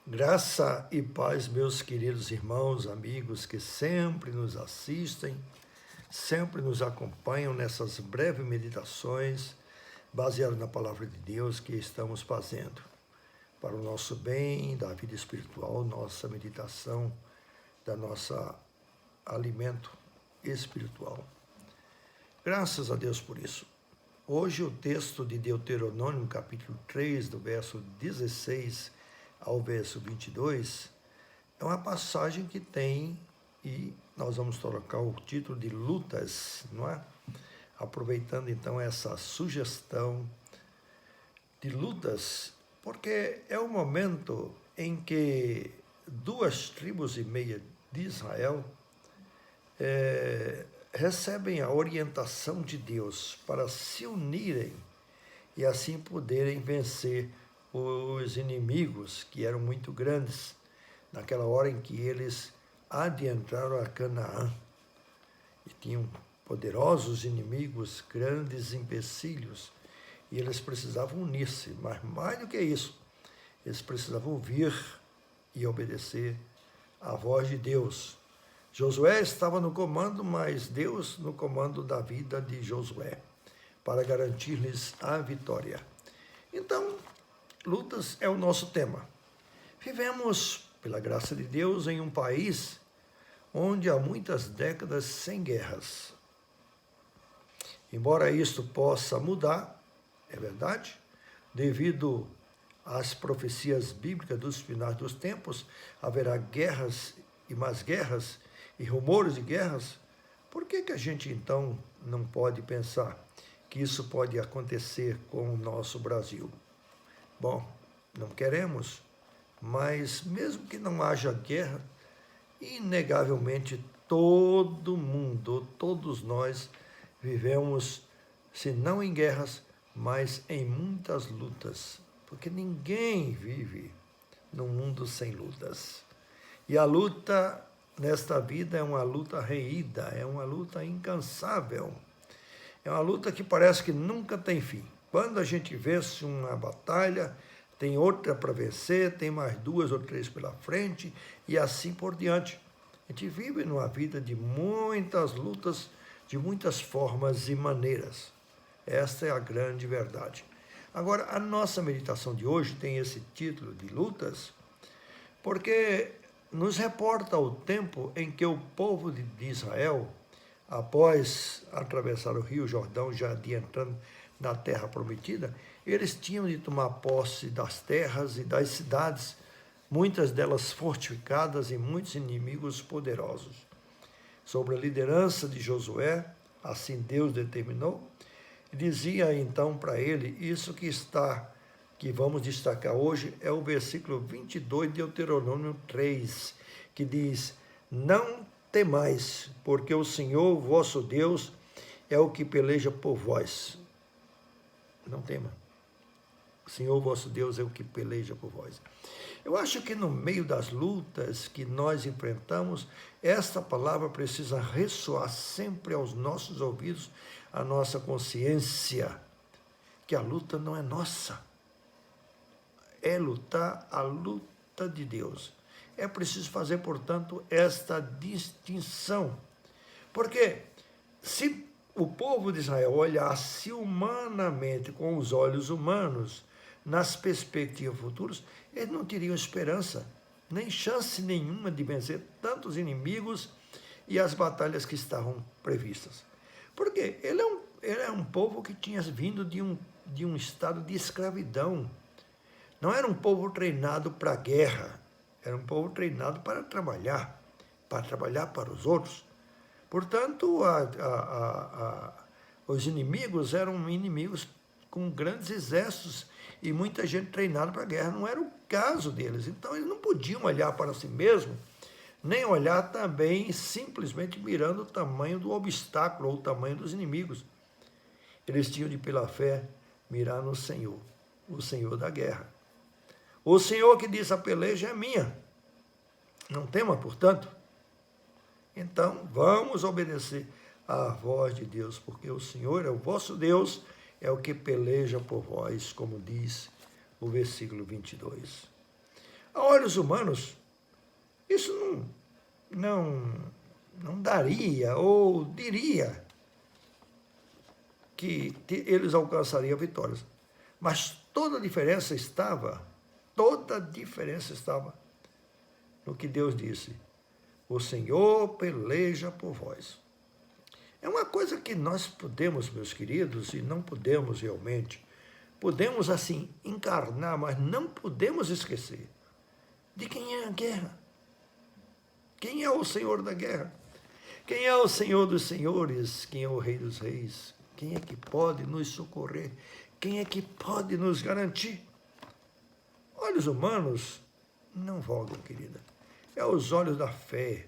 Graça e paz, meus queridos irmãos, amigos que sempre nos assistem, sempre nos acompanham nessas breves meditações baseadas na palavra de Deus que estamos fazendo. Para o nosso bem, da vida espiritual, nossa meditação, da nossa alimento espiritual. Graças a Deus por isso. Hoje o texto de Deuteronômio, capítulo 3, do verso 16 ao verso 22, é uma passagem que tem, e nós vamos colocar o título de lutas, não é? Aproveitando então essa sugestão de lutas, porque é o momento em que 2,5 tribos de Israel recebem a orientação de Deus para se unirem e assim poderem vencer os inimigos que eram muito grandes naquela hora em que eles adentraram a Canaã e tinham poderosos inimigos, grandes empecilhos, e eles precisavam unir-se, mas mais do que isso, eles precisavam ouvir e obedecer à voz de Deus. Josué estava no comando, mas Deus no comando da vida de Josué, para garantir-lhes a vitória. Então, lutas é o nosso tema. Vivemos, pela graça de Deus, em um país onde há muitas décadas sem guerras. Embora isto possa mudar, é verdade, devido às profecias bíblicas dos finais dos tempos, haverá guerras e mais guerras e rumores de guerras. Por que a gente então não pode pensar que isso pode acontecer com o nosso Brasil? Bom, não queremos, mas mesmo que não haja guerra, inegavelmente todo mundo, todos nós vivemos, se não em guerras, mas em muitas lutas, porque ninguém vive num mundo sem lutas. E a luta nesta vida é uma luta reída, é uma luta incansável, é uma luta que parece que nunca tem fim. Quando a gente vence uma batalha, tem outra para vencer, tem mais 2 ou 3 pela frente e assim por diante. A gente vive numa vida de muitas lutas, de muitas formas e maneiras. Esta é a grande verdade. Agora, a nossa meditação de hoje tem esse título de lutas, porque nos reporta o tempo em que o povo de Israel, após atravessar o Rio Jordão, já adentrando na terra prometida, eles tinham de tomar posse das terras e das cidades, muitas delas fortificadas e muitos inimigos poderosos. Sob a liderança de Josué, assim Deus determinou, e dizia então para ele, isso que vamos destacar hoje, é o versículo 22 de Deuteronômio 3, que diz, não temais, porque o Senhor, vosso Deus, é o que peleja por vós. Não tema. O Senhor, vosso Deus, é o que peleja por vós. Eu acho que no meio das lutas que nós enfrentamos, esta palavra precisa ressoar sempre aos nossos ouvidos, à nossa consciência, que a luta não é nossa. É lutar a luta de Deus. É preciso fazer, portanto, esta distinção. Porque se o povo de Israel olhasse humanamente, com os olhos humanos, nas perspectivas futuras, eles não teriam esperança, nem chance nenhuma de vencer tantos inimigos e as batalhas que estavam previstas. Porque ele é um povo que tinha vindo de um estado de escravidão. Não era um povo treinado para a guerra, era um povo treinado para trabalhar para os outros. Portanto, os inimigos eram inimigos com grandes exércitos e muita gente treinada para a guerra. Não era o caso deles. Então, eles não podiam olhar para si mesmos, nem olhar também simplesmente mirando o tamanho do obstáculo ou o tamanho dos inimigos. Eles tinham de, pela fé, mirar no Senhor, o Senhor da guerra. O Senhor que diz, a peleja é minha. Não tema, portanto. Então, vamos obedecer à voz de Deus, porque o Senhor é o vosso Deus, é o que peleja por vós, como diz o versículo 22. A olhos humanos, isso não daria ou diria que eles alcançariam vitórias. Mas toda a diferença estava no que Deus disse: o Senhor peleja por vós. É uma coisa que nós podemos, meus queridos, e não podemos realmente, podemos assim encarnar, mas não podemos esquecer de quem é a guerra. Quem é o Senhor da guerra? Quem é o Senhor dos senhores? Quem é o Rei dos reis? Quem é que pode nos socorrer? Quem é que pode nos garantir? Olhos humanos não vogam, querida. É os olhos da fé,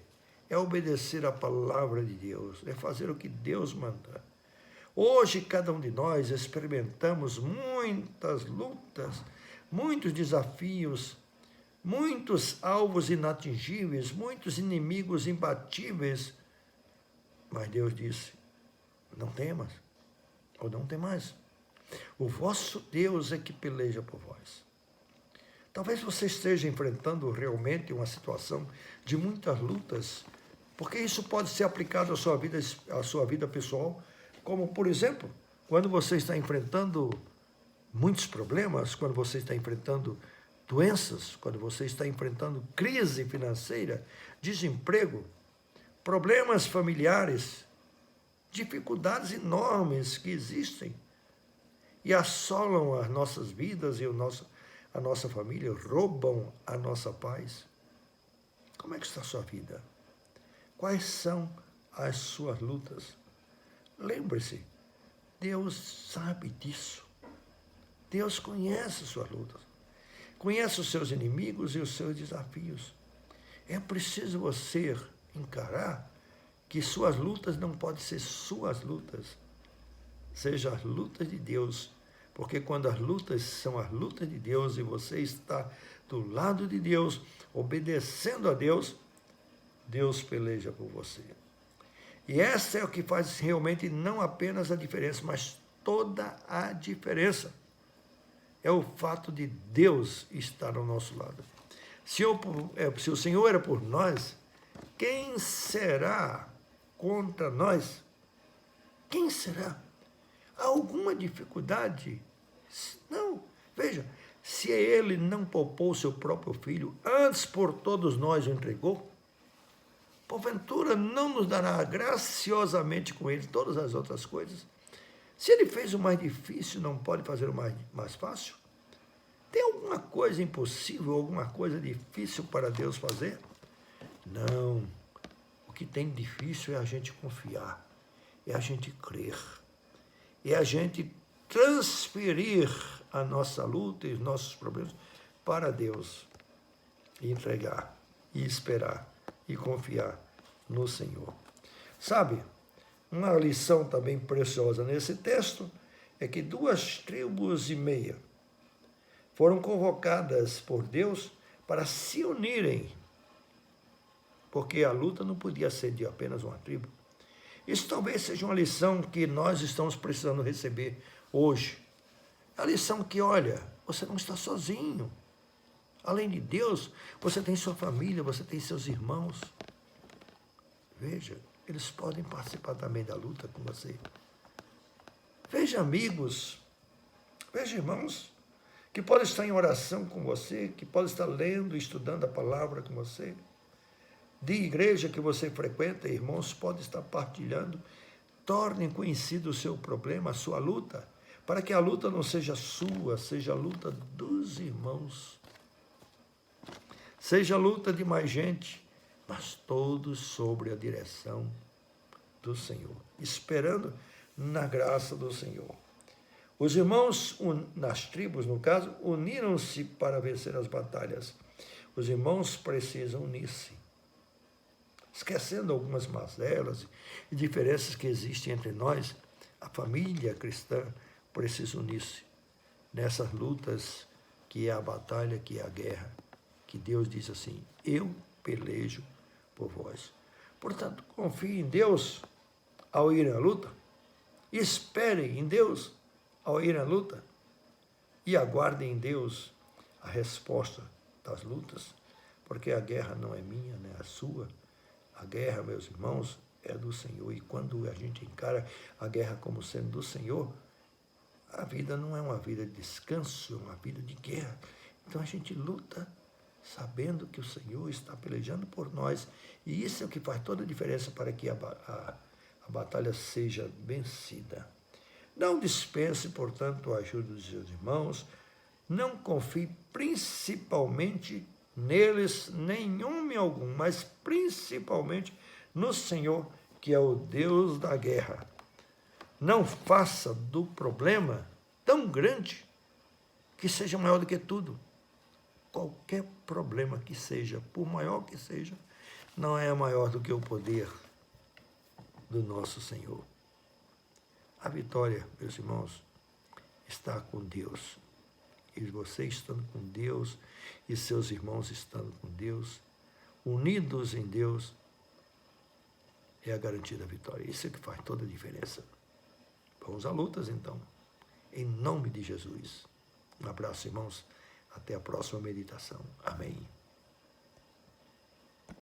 é obedecer a palavra de Deus, é fazer o que Deus manda. Hoje, cada um de nós experimentamos muitas lutas, muitos desafios, muitos alvos inatingíveis, muitos inimigos imbatíveis. Mas Deus disse: não temas, ou não temais. O vosso Deus é que peleja por vós. Talvez você esteja enfrentando realmente uma situação de muitas lutas, porque isso pode ser aplicado à sua vida pessoal, como, por exemplo, quando você está enfrentando muitos problemas, quando você está enfrentando doenças, quando você está enfrentando crise financeira, desemprego, problemas familiares, dificuldades enormes que existem e assolam as nossas vidas e a nossa família, roubam a nossa paz. Como é que está a sua vida? Quais são as suas lutas? Lembre-se, Deus sabe disso. Deus conhece as suas lutas, conhece os seus inimigos e os seus desafios. É preciso você encarar que suas lutas não podem ser suas lutas, sejam as lutas de Deus, porque quando as lutas são as lutas de Deus e você está do lado de Deus, obedecendo a Deus, Deus peleja por você. E essa é o que faz realmente não apenas a diferença, mas toda a diferença. É o fato de Deus estar ao nosso lado. Se o Senhor era por nós, quem será contra nós? Quem será? Há alguma dificuldade? Não. Veja, se ele não poupou seu próprio filho, antes por todos nós o entregou, porventura não nos dará graciosamente com ele todas as outras coisas? Se ele fez o mais difícil, não pode fazer o mais fácil? Tem alguma coisa impossível, alguma coisa difícil para Deus fazer? Não. O que tem difícil é a gente confiar, é a gente crer, é a gente transferir a nossa luta e os nossos problemas para Deus e entregar, e esperar, e confiar no Senhor. Sabe, uma lição também preciosa nesse texto é que 2,5 tribos foram convocadas por Deus para se unirem, porque a luta não podia ser de apenas uma tribo. Isso talvez seja uma lição que nós estamos precisando receber hoje. A lição que, olha, você não está sozinho. Além de Deus, você tem sua família, você tem seus irmãos. Veja, eles podem participar também da luta com você. Veja amigos, veja irmãos, que podem estar em oração com você, que podem estar lendo e estudando a palavra com você. De igreja que você frequenta, irmãos, podem estar partilhando. Tornem conhecido o seu problema, a sua luta, para que a luta não seja sua, seja a luta dos irmãos. Seja a luta de mais gente, mas todos sobre a direção do Senhor, esperando na graça do Senhor. Os irmãos, nas tribos, no caso, uniram-se para vencer as batalhas. Os irmãos precisam unir-se, esquecendo algumas mazelas e diferenças que existem entre nós. A família cristã precisa unir-se nessas lutas que é a batalha, que é a guerra, que Deus diz assim: eu pelejo por vós. Portanto, confie em Deus ao ir à luta, esperem em Deus ao ir à luta e aguardem em Deus a resposta das lutas, porque a guerra não é minha, nem a sua. A guerra, meus irmãos, é do Senhor. E quando a gente encara a guerra como sendo do Senhor, a vida não é uma vida de descanso, é uma vida de guerra. Então a gente luta sabendo que o Senhor está pelejando por nós. E isso é o que faz toda a diferença para que a batalha seja vencida. Não dispense, portanto, a ajuda dos seus irmãos. Não confie principalmente neles, nem homem algum, mas principalmente no Senhor, que é o Deus da guerra. Não faça do problema tão grande que seja maior do que tudo. Qualquer problema que seja, por maior que seja, não é maior do que o poder do nosso Senhor. A vitória, meus irmãos, está com Deus. E você estando com Deus e seus irmãos estando com Deus, unidos em Deus, é a garantia da vitória. Isso é que faz toda a diferença. Vamos a lutas, então. Em nome de Jesus. Um abraço, irmãos. Até a próxima meditação. Amém.